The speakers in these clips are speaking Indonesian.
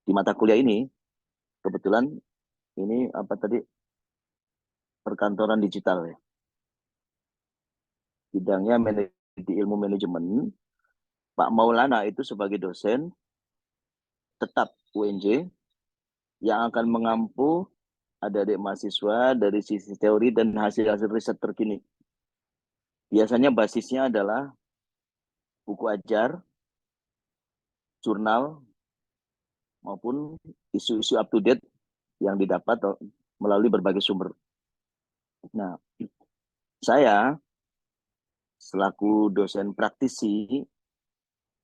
di mata kuliah ini kebetulan ini apa tadi perkantoran digital ya. Bidangnya di ilmu manajemen. Pak Maulana itu sebagai dosen tetap UNJ yang akan mengampu adik-adik mahasiswa dari sisi teori dan hasil-hasil riset terkini. Biasanya basisnya adalah buku ajar, jurnal, maupun isu-isu up to date yang didapat melalui berbagai sumber. Nah, saya selaku dosen praktisi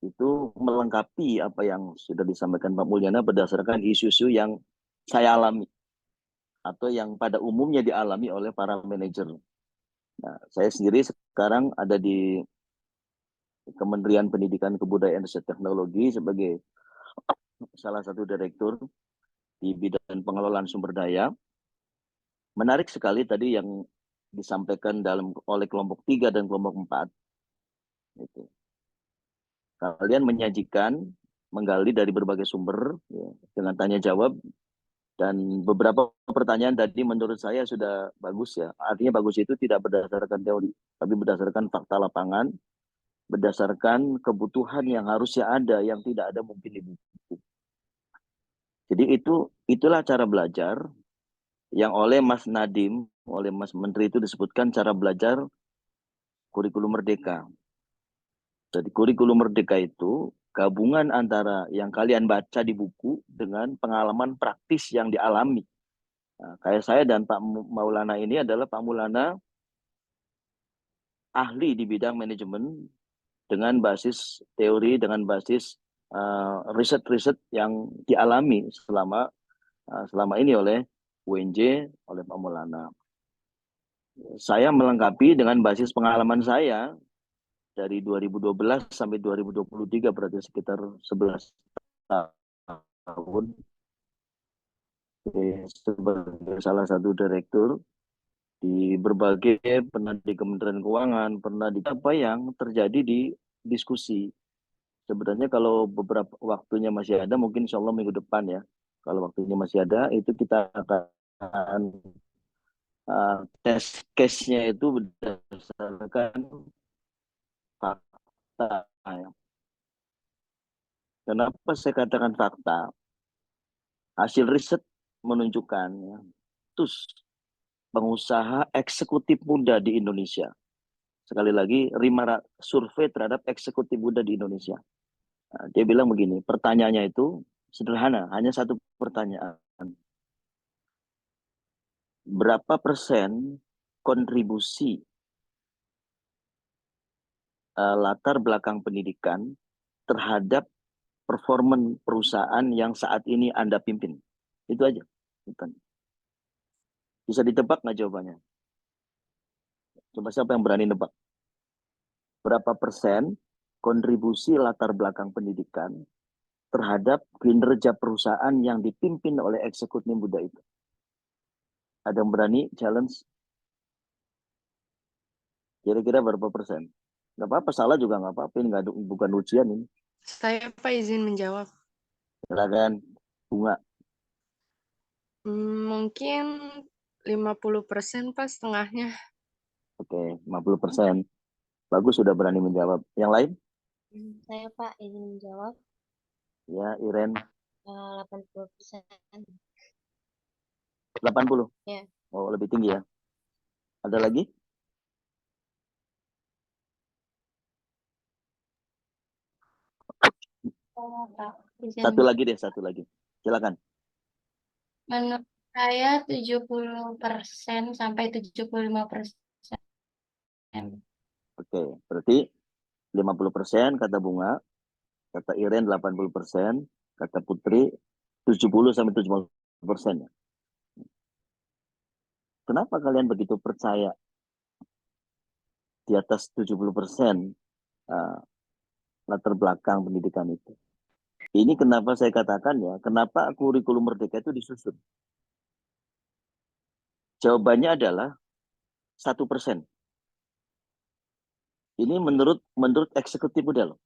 itu melengkapi apa yang sudah disampaikan Pak Mulyana berdasarkan isu-isu yang saya alami atau yang pada umumnya dialami oleh para manajer. Nah, saya sendiri sekarang ada di Kementerian Pendidikan Kebudayaan dan Teknologi sebagai salah satu direktur di bidang pengelolaan sumber daya. Menarik sekali tadi yang disampaikan oleh kelompok 3 dan kelompok 4. Gitu. Kalian menyajikan, menggali dari berbagai sumber ya, dengan tanya jawab, dan beberapa pertanyaan tadi menurut saya sudah bagus ya. Artinya bagus itu tidak berdasarkan teori, tapi berdasarkan fakta lapangan, berdasarkan kebutuhan yang harusnya ada, yang tidak ada mungkin di buku. Jadi itulah cara belajar yang oleh Mas Nadiem, oleh Mas Menteri itu disebutkan cara belajar kurikulum merdeka. Jadi kurikulum merdeka itu gabungan antara yang kalian baca di buku dengan pengalaman praktis yang dialami. Nah, kayak saya dan Pak Maulana ini adalah Pak Maulana ahli di bidang manajemen dengan basis teori, dengan basis riset-riset yang dialami selama ini oleh UNJ, oleh Pak Maulana. Saya melengkapi dengan basis pengalaman saya dari 2012 sampai 2023, berarti sekitar 11 tahun sebagai salah satu direktur di berbagai, pernah di Kementerian Keuangan, pernah di apa yang terjadi di diskusi. Sebenarnya kalau beberapa waktunya masih ada, mungkin insya Allah minggu depan ya, kalau waktunya masih ada, itu kita akan tes case-nya itu berdasarkan fakta. Ya. Kenapa saya katakan fakta? Hasil riset menunjukkan ya, terus pengusaha eksekutif muda di Indonesia. Sekali lagi, survei terhadap eksekutif muda di Indonesia. Nah, dia bilang begini, pertanyaannya itu sederhana, hanya satu pertanyaan. Berapa persen kontribusi latar belakang pendidikan terhadap performan perusahaan yang saat ini Anda pimpin? Itu aja. Bisa ditebak nggak jawabannya? Coba siapa yang berani nebak? Berapa persen kontribusi latar belakang pendidikan terhadap kinerja perusahaan yang dipimpin oleh eksekutif muda itu? Ada yang berani challenge? Kira-kira berapa persen? Nggak apa-apa, salah juga nggak apa-apa. Ini bukan ujian ini. Saya Pak izin menjawab. Silakan, Bunga. Mungkin 50% Pak, setengahnya. Oke, 50%. Bagus, sudah berani menjawab. Yang lain? Saya Pak izin menjawab. Ya, Iren. 80%. 80? Ya. Oh, lebih tinggi ya. Ada lagi? Satu lagi deh, satu lagi. Silakan. Menurut saya 70% sampai 75%. Oke, berarti 50% kata Bunga, kata Iren 80%, kata Putri 70 sampai 70%. Kenapa kalian begitu percaya di atas 70% latar belakang pendidikan itu? Ini kenapa saya katakan ya, kenapa kurikulum merdeka itu disusun? Jawabannya adalah 1%. Ini menurut eksekutif muda loh.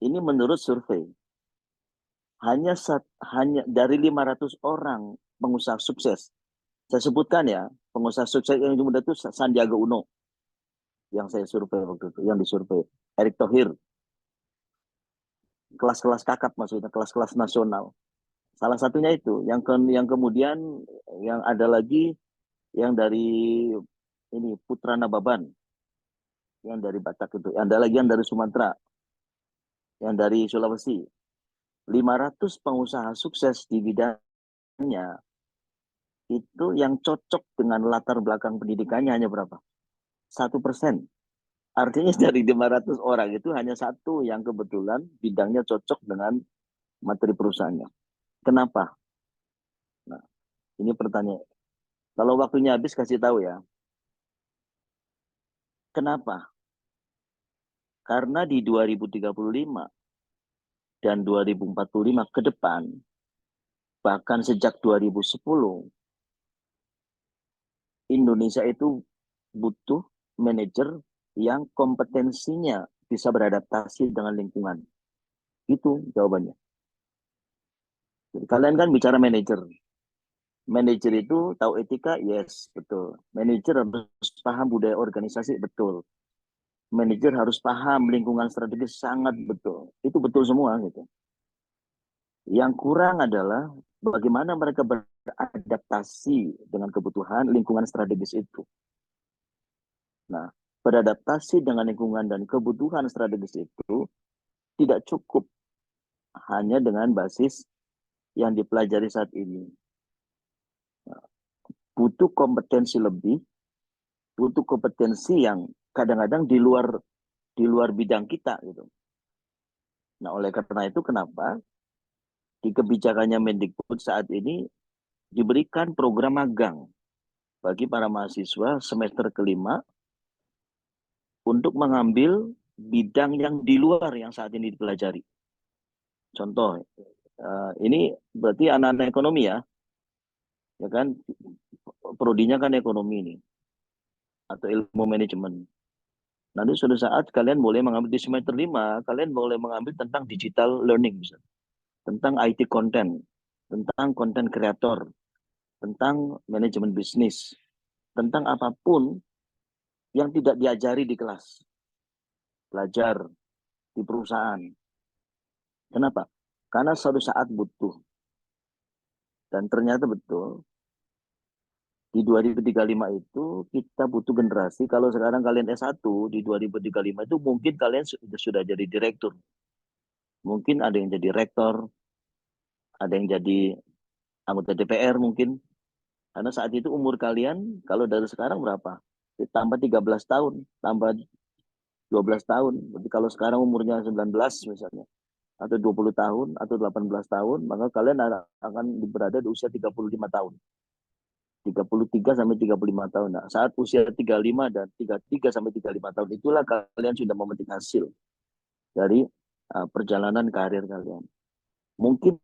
Ini menurut survei. hanya dari 500 orang pengusaha sukses. Saya sebutkan ya, pengusaha sukses yang muda itu Sandiaga Uno yang saya survei waktu itu, yang disurvei. Erick Thohir, kelas-kelas kakap maksudnya, kelas-kelas nasional. Salah satunya itu. Yang kemudian yang ada lagi yang dari ini Putra Nababan, yang dari Batak itu. Ada lagi yang dari Sumatera, yang dari Sulawesi. 500 pengusaha sukses di bidangnya itu yang cocok dengan latar belakang pendidikannya hanya berapa? 1%. Artinya dari 500 orang itu hanya satu yang kebetulan bidangnya cocok dengan materi perusahaannya. Kenapa? Nah, ini pertanyaan. Kalau waktunya habis kasih tahu ya. Kenapa? Karena di 2035 dan 2045 ke depan, bahkan sejak 2010, Indonesia itu butuh manajer yang kompetensinya bisa beradaptasi dengan lingkungan. Itu jawabannya. Jadi, kalian kan bicara manajer. Manajer itu tahu etika, yes, betul. Manajer harus paham budaya organisasi, betul. Manajer harus paham lingkungan strategis, sangat betul. Itu betul semua gitu. Yang kurang adalah bagaimana mereka beradaptasi dengan kebutuhan lingkungan strategis itu. Nah, beradaptasi dengan lingkungan dan kebutuhan strategis itu tidak cukup hanya dengan basis yang dipelajari saat ini. Nah, butuh kompetensi lebih, butuh kompetensi yang kadang-kadang di luar bidang kita gitu. Nah, oleh karena itu kenapa di kebijakannya Mendikbud saat ini diberikan program magang bagi para mahasiswa semester kelima untuk mengambil bidang yang di luar yang saat ini dipelajari. Contoh, ini berarti anak-anak ekonomi ya kan, prodinya kan ekonomi ini atau ilmu manajemen. Nanti suatu saat kalian boleh mengambil di semester 5, kalian boleh mengambil tentang digital learning, misalnya, tentang IT content, tentang content creator, tentang manajemen bisnis, tentang apapun yang tidak diajari di kelas, belajar di perusahaan. Kenapa? Karena suatu saat butuh. Dan ternyata betul, di 2035 itu kita butuh generasi. Kalau sekarang kalian S1, di 2035 itu mungkin kalian sudah jadi direktur. Mungkin ada yang jadi rektor, ada yang jadi anggota DPR mungkin. Karena saat itu umur kalian, kalau dari sekarang berapa? Tambah 13 tahun, tambah 12 tahun. Berarti kalau sekarang umurnya 19 misalnya, atau 20 tahun, atau 18 tahun, maka kalian akan berada di usia 35 tahun. 33 sampai 35 tahun. Nah, saat usia 35 dan 33 sampai 35 tahun itulah kalian sudah memetik hasil dari perjalanan karir kalian. Mungkin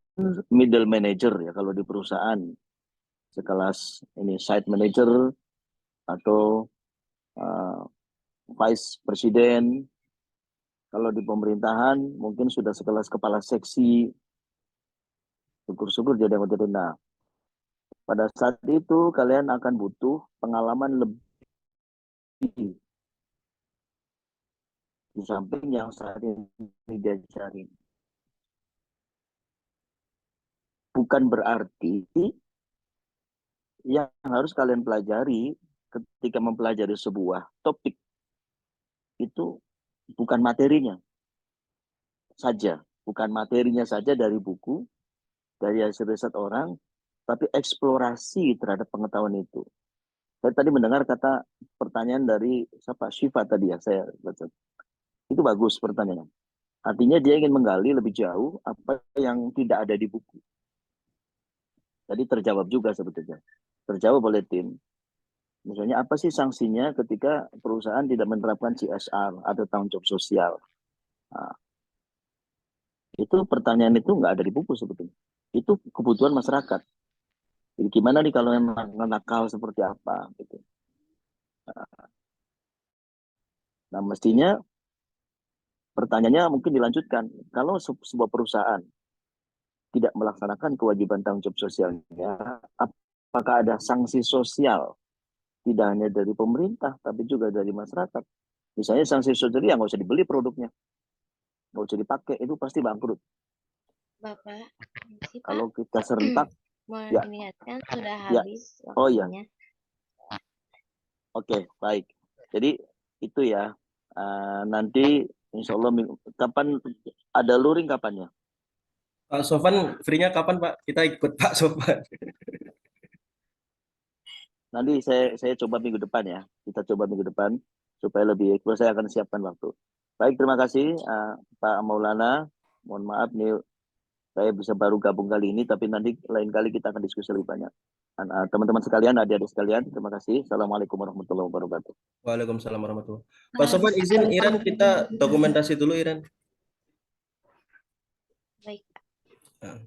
middle manager ya kalau di perusahaan sekelas ini site manager atau vice president. Kalau di pemerintahan mungkin sudah sekelas kepala seksi. Syukur-syukur jadi anggota. Nah, pada saat itu kalian akan butuh pengalaman lebih di samping yang saat ini diajarin. Bukan berarti yang harus kalian pelajari ketika mempelajari sebuah topik itu bukan materinya saja, bukan materinya saja dari buku, dari hasil riset orang, tapi eksplorasi terhadap pengetahuan itu. Saya tadi mendengar kata pertanyaan dari siapa, Syifa tadi ya, saya baca. Itu bagus pertanyaannya. Artinya dia ingin menggali lebih jauh apa yang tidak ada di buku. Tadi terjawab juga sebetulnya. Terjawab oleh tim. Misalnya apa sih sanksinya ketika perusahaan tidak menerapkan CSR atau tanggung jawab sosial? Nah, itu pertanyaan itu nggak ada di buku sebetulnya. Itu kebutuhan masyarakat. Jadi gimana nih kalau yang nakal seperti apa? Gitu. Nah mestinya pertanyaannya mungkin dilanjutkan. Kalau sebuah perusahaan tidak melaksanakan kewajiban tanggung jawab sosialnya, apakah ada sanksi sosial? Tidak hanya dari pemerintah, tapi juga dari masyarakat. Misalnya sanksi sosial yang nggak usah dibeli produknya, nggak usah dipakai, itu pasti bangkrut. Bapak, Pak. Kalau kita serentak, Mohon ya. diingatkan sudah Ya. habis Oh iya. waktunya. Oke, baik. Jadi itu ya. Nanti insya Allah kapan ada luring kapannya? Pak Sofan free-nya kapan Pak? Kita ikut Pak Sofan. Nanti saya coba minggu depan ya. Kita coba minggu depan supaya lebih ikhlas. Saya akan siapkan waktu. Baik, terima kasih Pak Maulana. Mohon maaf nih saya bisa baru gabung kali ini, tapi nanti lain kali kita akan diskusi lebih banyak. Teman-teman sekalian, adik-adik sekalian, terima kasih. Assalamualaikum warahmatullahi wabarakatuh. Waalaikumsalam warahmatullahi wabarakatuh. Pak Sofan izin Iren kita dokumentasi dulu Iren. Baik. Nah.